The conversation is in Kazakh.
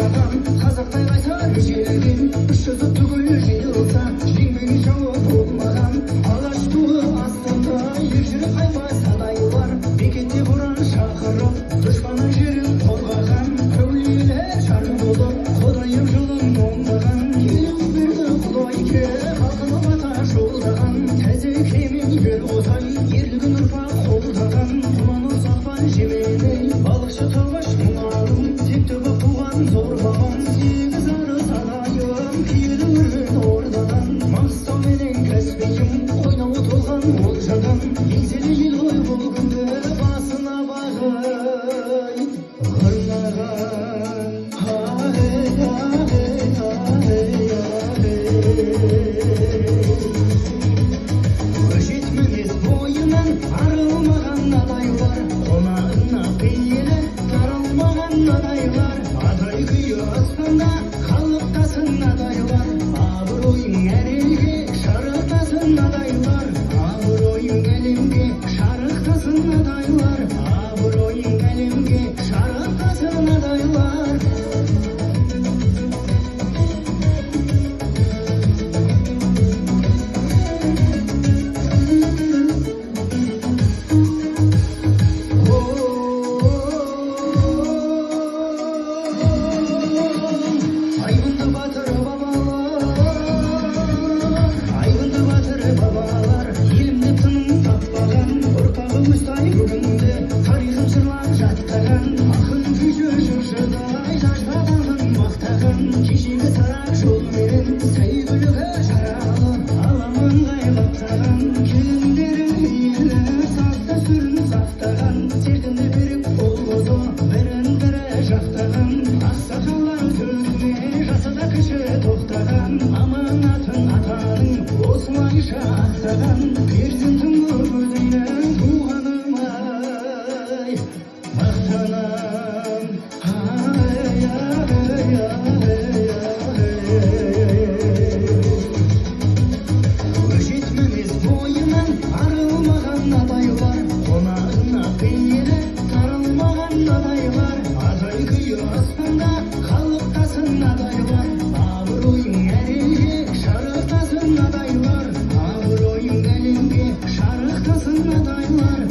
қолдаған қазақтай қайсар ежелген үш жүзі түгіл жиылса еңбегі жауы болмаған алаш туы астында ержүрек қаймас адайлар бекетте боран шақырып дұшпанның жерін қорғаған әулиелер жарым болып құдайым жолын оңдаған елеу берді құдайке халқына бата жолдаған тәзекемен ел қосай ерлігін ұрпақ қолдаған тұман ұзақпан жеменей балықшы талғаш мұңалым текті боп туған зор бабам сегіз арыс адайым киелі өрген ордадан маңғыстау менен каспийім ойнауы толған олжадан еңселі ел ғой бұл күнді басына бағай арнаған өжет мінез бойынан арылмаған адайлар қонағына пейілі таралмаған адайлар адай күйі аспанда халықтасын адайлар абыройың әр елге шарықтасын адайлар абыройың әлемге шарықтасын адайлар абыройың әлемге шарықтасын адайлар айбынды батыр бабалар елімде тыным таппаған ұрпағы өстай бүгінде тарихын жырлап жаттаған ақын күйші жыршыдай жастағанын мақтаған кешегі сарак жолымен сәйгүлігі жаралы аламан ғайбаттаған келіндері елі салт дәстүрін сақтаған сертінде берік болғызы бірін бірі жақтаған ақсақалдар сөзіне жасы да кіші тоқтаған аманатын атаның осылайша ақтаған перзентім көп өзіңнен туғаным-ай мақтанам өжет мінез бойынан арылмаған адайлар қонағына пейілі таралмаған адайлар адай күйі аспанда халықтасын адайлар абыройың әр елге шарықтасын адайлар абыройың әлемге шарықтасын адайлар